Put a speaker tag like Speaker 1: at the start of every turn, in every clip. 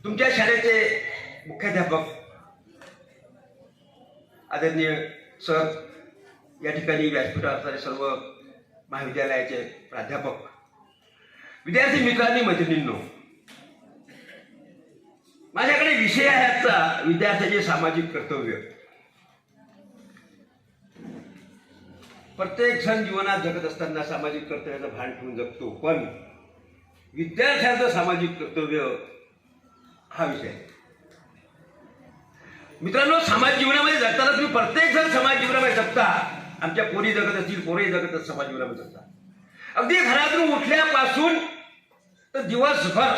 Speaker 1: तुमच्या शाळेचे मुख्याध्यापक आदरणीय सर, या ठिकाणी व्यासपीठावर असणारे सर्व महाविद्यालयाचे प्राध्यापक, विद्यार्थी मित्रांनी, मैत्रिणींनो, माझ्याकडे विषय आहे आजचा विद्यार्थ्याचे सामाजिक कर्तव्य. प्रत्येक जण जीवनात जगत असताना सामाजिक कर्तव्याचं भान ठेवून जगतो, पण विद्यार्थ्यांचं सामाजिक कर्तव्य हा विषय आहे. मित्रांनो, समाज जीवनामध्ये जगताना तुम्ही प्रत्येक जण समाज जीवनामध्ये जगता. आमच्या पोरी जगत असतील, पोरही जगत असतील, समाज जीवनामध्ये जगता. अगदी घरातून उठल्यापासून तर दिवसभर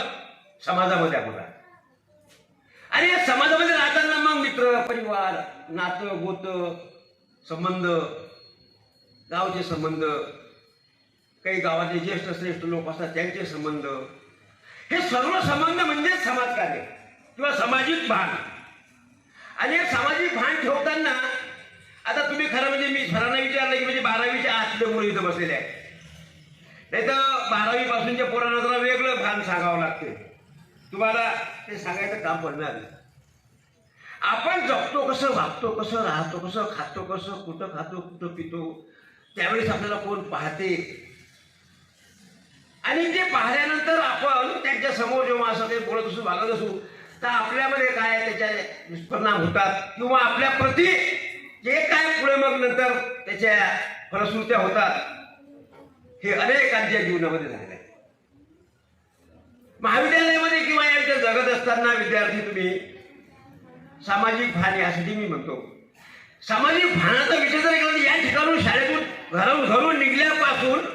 Speaker 1: समाजामध्ये आपण राहतो. आणि या समाजामध्ये राहताना मग मित्र, परिवार, नातं गोत, संबंध, गावचे संबंध, काही गावातले ज्येष्ठ श्रेष्ठ लोक असतात त्यांचे संबंध, हे सर्व संबंध म्हणजे समाजकार्य किंवा सामाजिक भान. आणि हे सामाजिक भान ठेवताना आता तुम्ही खरं म्हणजे मी सरांना विचारलं की म्हणजे 12वीच्या आतले मुलं इथं बसलेले आहेत, नाही तर 12वी पासूनच्या पोरांना जरा वेगळं भान सांगावं लागते. तुम्हाला ते सांगायचं काम पडणार नाही. आपण जगतो कसं, वागतो कसं, राहतो कसं, खातो कसं, कुठं खातो, कुठं पितो, त्यावेळेस आपल्याला कोण पाहते. आणि ते पाहिल्यानंतर आपण त्यांच्या समोर जेव्हा असं काही बोलत असू, वागत असू, तर आपल्यामध्ये काय त्याच्या दुष्परिणाम होतात किंवा आपल्या प्रती जे काय पुढे मग नंतर त्याच्या फलश्रुत्या होतात, हे अनेकांच्या जीवनामध्ये झालेलं आहे. महाविद्यालयामध्ये किंवा यांच्या जगत असताना विद्यार्थी तुम्ही सामाजिक भान, यासाठी मी म्हणतो सामाजिक भानाचा विषय जर केला तर या ठिकाणून, शाळेतून, घरून निघल्यापासून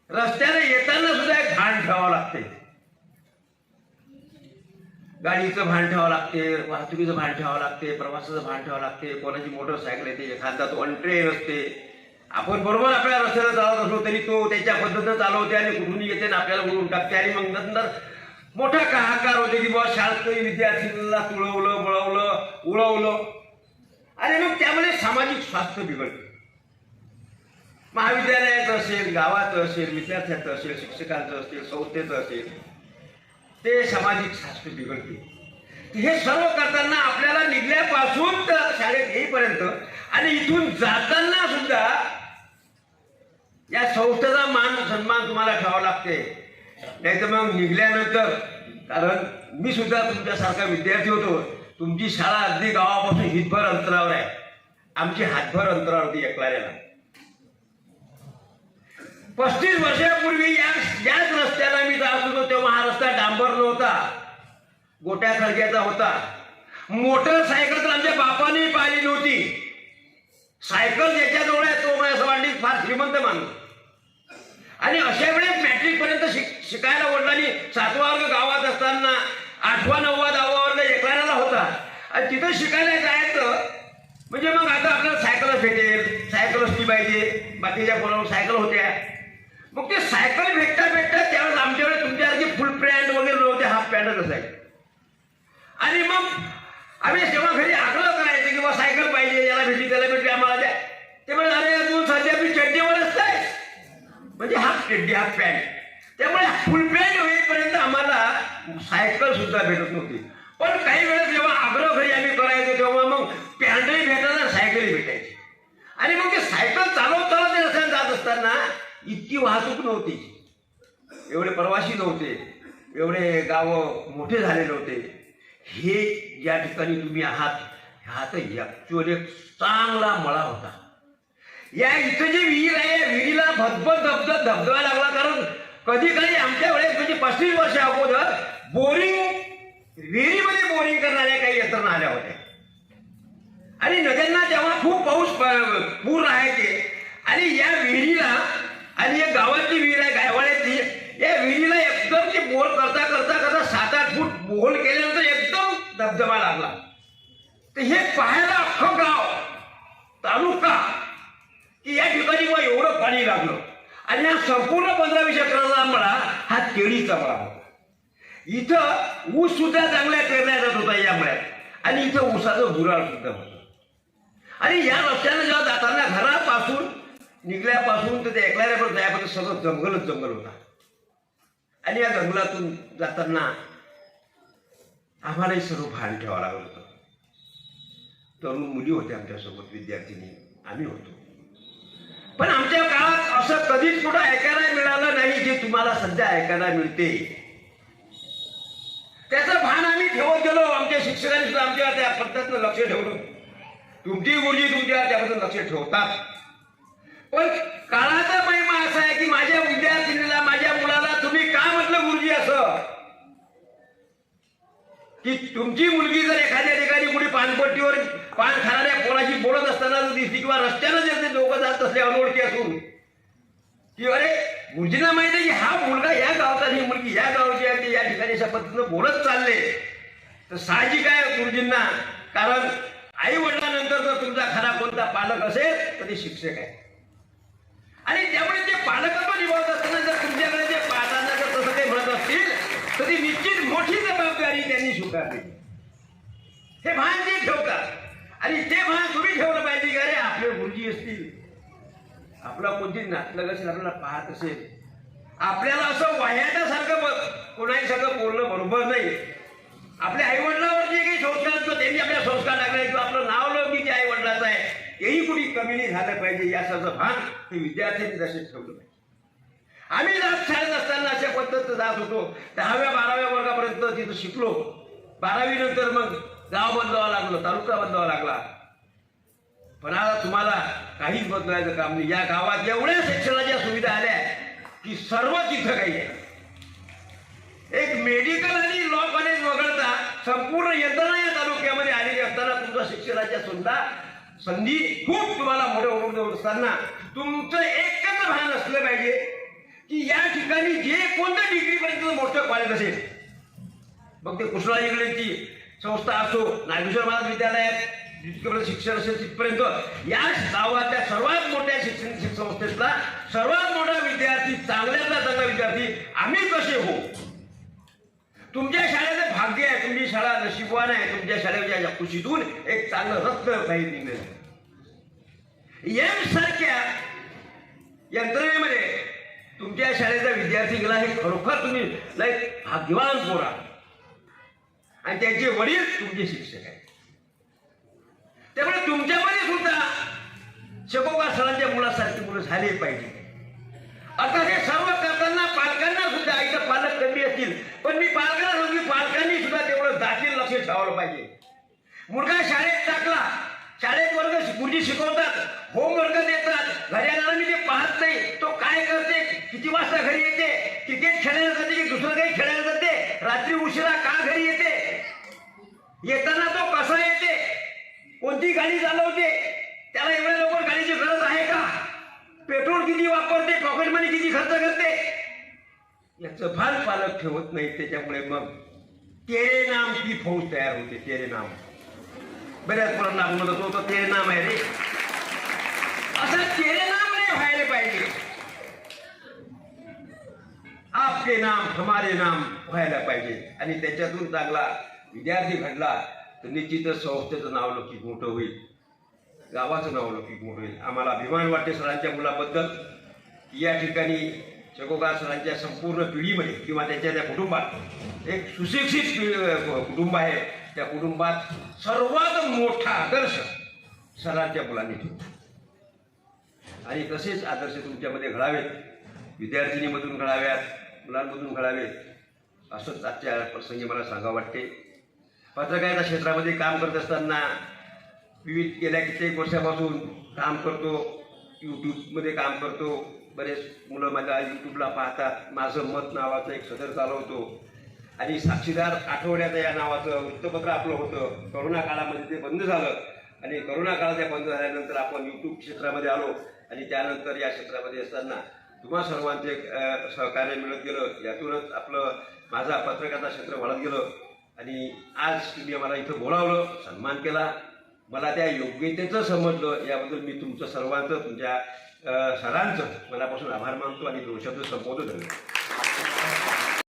Speaker 1: रस्त्याने येताना सुद्धा एक भान ठेवावं लागते. गाडीचं भान ठेवावं लागते, वाहतुकीचं भान ठेवावं लागते, प्रवासाचं भान ठेवावं लागते. कोणाची मोटरसायकल येते, एखादा तो अनट्रेन असते, आपण बरोबर आपल्या रस्त्याला चालत असलो तरी तो त्याच्या पद्धतीनं चालवते आणि कुठून येते आणि आपल्याला उडून टाकते. आणि मग नंतर मोठा हाहाकार होते की बाबा शाळेत काही विद्यार्थ्यांना तुळवलं, बळवलं, उडवलं, आणि मग त्यामध्ये सामाजिक स्वास्थ्य बिघडते. महाविद्यालयाचं असेल, गावाचं असेल, विद्यार्थ्याचं असेल, शिक्षकांचं असेल, संस्थेचं असेल, ते सामाजिक स्वास्थ्य बिघडते. हे सर्व करताना आपल्याला निघल्यापासून तर शाळेत येईपर्यंत आणि इथून जाताना सुद्धा या संस्थेचा मान सन्मान तुम्हाला ठेवावा लागते. नाही तर मग निघल्यानंतर, कारण मी सुद्धा तुमच्यासारखा विद्यार्थी होतो, तुमची शाळा अगदी गावापासून हितभर अंतरावर आहे, आमची हातभर अंतरावर होती एकलाऱ्याला. 35 वर्षापूर्वी याच रस्त्याला मी जात होतो तेव्हा हा रस्ता डांबर नव्हता, गोट्या खळग्याचा होता. मोटरसायकल तर आमच्या बापाने पाहिली नव्हती. सायकल ज्याच्याजवळ आहे तो माझ्या वाटली फार श्रीमंत माणूस. आणि अशा वेळेस मॅट्रिक पर्यंत शिकायला वडिलांनी 7वा वर्ग गावात असताना 8वा 9वा 10वा वर्ग एकलाऱ्याला होता. आणि तिथं शिकायला जायचं म्हणजे मग आता आपल्याला सायकल भेटेल, सायकल असली पाहिजे, बाकीच्या पोरांवर सायकल होत्या. मग ते सायकल भेटता त्यावेळेस आमच्याकडे तुमच्यासारखी फुल पॅन्ट वगैरे नव्हते, हाफ पॅन्टच असायचे. आणि मग आम्ही जेव्हा घरी आग्रह करायचं की बाबा सायकल पाहिजे, याला भेटली त्याला भेटली, आम्हाला द्या. ते म्हणजे अरे तू सध्या मी चड्डीवर असताय, म्हणजे हाफ चड्डी, हाफ पॅन्ट. त्यामुळे फुल पॅन्ट होईपर्यंत आम्हाला सायकल सुद्धा भेटत नव्हती. पण काही वेळेस जेव्हा आग्रह घरी आम्ही करायचो तेव्हा मग पॅन्टही भेटायला, सायकलही भेटायची. आणि मग ते सायकल चालवत रस्त्याने जात असताना इतकी वाहतूक नव्हती, एवढे प्रवासी नव्हते, एवढे गावं मोठे झाले नव्हते. हे या ठिकाणी तुम्ही आहात, हा तर ऍक्च्युअली एक चांगला मळा होता. या इथं जे विहीर आहे, या विहिरीला भदभद धबधबा लागला. कारण कधी कधी आमच्या वेळेस म्हणजे 35 वर्ष अगोदर विहिरीमध्ये बोरिंग करणाऱ्या काही यंत्रणा आल्या होत्या. आणि नद्यांना तेव्हा खूप पूर राहायचे. आणि या विहिरीला, आणि या गावातली विहीर आहे गायवाड्यातली, या विहिरीला एकदम ते बोर करता 7-8 फूट बोल केल्यानंतर एकदम धबधबा लागला. तर हे पाहायला अख्खं गाव, तालुका, की या ठिकाणी मग एवढं पाणी लागलं. आणि हा संपूर्ण 15-20 एकराचा मळा हा केळीचा मळा होता. इथं ऊस सुद्धा चांगल्या पेरल्या जात होता या मळ्यात. आणि इथं ऊसाचं गुराळ सुद्धा होतं. आणि या रस्त्याने जेव्हा जाताना घरापासून निघल्यापासून तर ते एकलाऱ्यापर्यंत जायपर्यंत सगळं जंगल होता. आणि या जंगलातून जाताना आम्हालाही सर्व भान ठेवावं लागत होतं. तरुण मुली होत्या आमच्यासोबत, विद्यार्थिनी आम्ही होतो. पण आमच्या काळात असं कधीच कुठं ऐकायला मिळालं नाही जे तुम्हाला सध्या ऐकायला मिळते. त्याचं भान आम्ही ठेवत गेलो. आमच्या शिक्षकांनी सुद्धा आमच्या त्या पद्धतीनं लक्ष ठेवलं. तुमची गुरुजी तुमच्या त्याबद्दल लक्ष ठेवतात. पण काळाचा महिमा असा आहे की माझ्या विद्यार्थिनीला, माझ्या मुलाला तुम्ही का म्हटलं गुरुजी असं, की तुमची मुलगी जर एखाद्या ठिकाणी कुणी पानपट्टीवर पान खाणाऱ्या कोणाशी बोलत असताना जर दिसली किंवा रस्त्यानं जर ते दोघं जात असले अनोळखी असून, की अरे गुरुजींना माहिती आहे की हा मुलगा या गावचा, ही मुलगी या गावची आहे, या ठिकाणी अशा पद्धतीनं बोलत चालले, तर साहजिक आहे गुरुजींना. कारण आई वडिलांनंतर जर तुमचा खरा कोणता पालक असेल तर ते शिक्षक आहे. आणि त्यामुळे ते पालकत्व निभावत असताना जर तुमच्याकडे ते पालकांना जर तसं ते म्हणत असतील तर ती निश्चित मोठी जबाबदारी त्यांनी स्वीकारली. हे भान ते ठेवतात. आणि ते भान तुम्ही ठेवलं पाहिजे की अरे आपले गुरुजी असतील, आपला कोणती नातलग असेल, आपल्याला पाहत असेल, आपल्याला असं वाह्याच्यासारखं कोणाही सगळं बोलणं बरोबर नाही. आपल्या आई वडिलांवर जे काही संस्कार असतो त्यांनी आपल्या संस्कार टाकले किंवा आपलं नाव लवकी जे आई वडिलाचं आहे तेही कुणी कमी नाही झालं पाहिजे याचं भान हे विद्यार्थ्यांनी तसे ठेवलं पाहिजे. आम्ही जात शाळेत असताना अशा पद्धतीनं जात होतो. 10व्या 12व्या वर्गापर्यंत तिथं शिकलो. 12वी नंतर मग गाव बदलावं लागलं, तालुका बदलावा लागला. पण आता तुम्हाला काहीच बदलायचं काम नाही. या गावात एवढ्या शिक्षणाच्या सुविधा आल्या की सर्व तिथं काही आहे. एक मेडिकल आणि लॉ कॉलेज वगळता संपूर्ण यंत्रणा या तालुक्यामध्ये आलेली असताना तुमच्या शिक्षणाच्या सुद्धा संधी खूप तुम्हाला मोठे असताना तुमचं एकच भान असलं पाहिजे की या ठिकाणी जे कोणत्या डिग्रीपर्यंत मोठं कॉलेज असेल, मग ते कुशला इंग्लिशची संस्था असो, नागेश्वर महाराज विद्यालयात शिक्षण असेल तिथपर्यंत या गावातल्या सर्वात मोठ्या शैक्षणिक संस्थेतला सर्वात मोठा विद्यार्थी, चांगल्यातला चांगला विद्यार्थी आम्ही कसे हो. तुमच्या शाळेचं भाग्य आहे, तुमची शाळा नशीबवान आहे. तुमच्या शाळेच्या कुशीतून एक चांगलं रत्न काही निघेल. एम्स सारख्या यंत्रणेमध्ये तुमच्या शाळेचा विद्यार्थी गेला हे खरोखर तुम्ही भाग्यवान पोरा. आणि त्यांचे वडील तुमचे शिक्षक आहेत. त्यामुळे तुमच्यामध्ये सुद्धा शेकोबा सरांच्या मुलासारखी मुलं झाले पाहिजे. आता हे सर्व करताना पालकांना सुद्धा, इथं पालक कमी असतील पण मी पालकांना सांगू, पालकांनी सुद्धा तेवढं दाखील लक्ष ठेवायला पाहिजे. मुलगा शाळेत टाकला, शाळेत वर्ग गुरुजी शिकवतात, होमवर्क देतात, घरी आल्याला मी ते पाहत नाही तो काय करते, किती वाजता घरी येते, क्रिकेट खेळायला जाते की दुसरं काही खेळायला जाते, रात्री उशिरा का घरी येते, येताना तो कसा येते, कोणती गाडी चालवते, त्याला एवढ्या लवकर गाडीची गरज आहे का, पेट्रोल किती वापरते, पॉकेट मनी किती खर्च करते, याचं भान पालक ठेवत नाही. त्याच्यामुळे मग तेरे नाम की फौज तयार होते. तेरे नाम बऱ्याच मुलांना आपण म्हणत होतो तेरे नाम आहे रे, असं तेरे नाम नाही व्हायला पाहिजे. आपके नाम हमारे नाम व्हायला पाहिजे. आणि त्याच्यातून चांगला विद्यार्थी घडला तर निश्चितच संस्थेचं नाव लौकिक मोठं होईल, गावाचं नाव लौकिक मोठं होईल. आम्हाला अभिमान वाटते सरांच्या मुलाबद्दल की या ठिकाणी शेकोबा सरांच्या संपूर्ण पिढीमध्ये किंवा त्यांच्या त्या कुटुंबात एक सुशिक्षित कुटुंब आहे. त्या कुटुंबात सर्वात मोठा आदर्श सरांच्या मुलांनी ठेवला. आणि तसेच आदर्श तुमच्यामध्ये घडावेत, विद्यार्थिनीमधून घडाव्यात, मुलांमधून घडावेत, असंच आजच्या प्रसंगी मला सांगावं वाटते. पत्रकारिता क्षेत्रामध्ये काम करत असताना विविध गेल्या कित्येक वर्षापासून काम करतो, यूट्यूबमध्ये काम करतो. बरेच मुलं माझ्या यूट्यूबला पाहतात. माझं मत नावाचं एक सदर चालवतो आणि साक्षीदार आठवड्याचं या नावाचं वृत्तपत्र आपलं होतं. करोना काळामध्ये ते बंद झालं आणि करोना काळात बंद झाल्यानंतर आपण यूट्यूब क्षेत्रामध्ये आलो आणि त्यानंतर या क्षेत्रामध्ये असताना तुम्हा सर्वांचे सहकार्य मिळत गेलं. यातूनच आपलं माझा पत्रकारिता क्षेत्र वाढत गेलं आणि आज तुम्ही आम्हाला इथं बोलावलं, सन्मान केला, मला त्या योग्यतेचं समजलं. याबद्दल मी तुमचं सर्वांचं, तुमच्या सरांचं मनापासून आभार मानतो आणि 2 शब्द संबोधन करतो.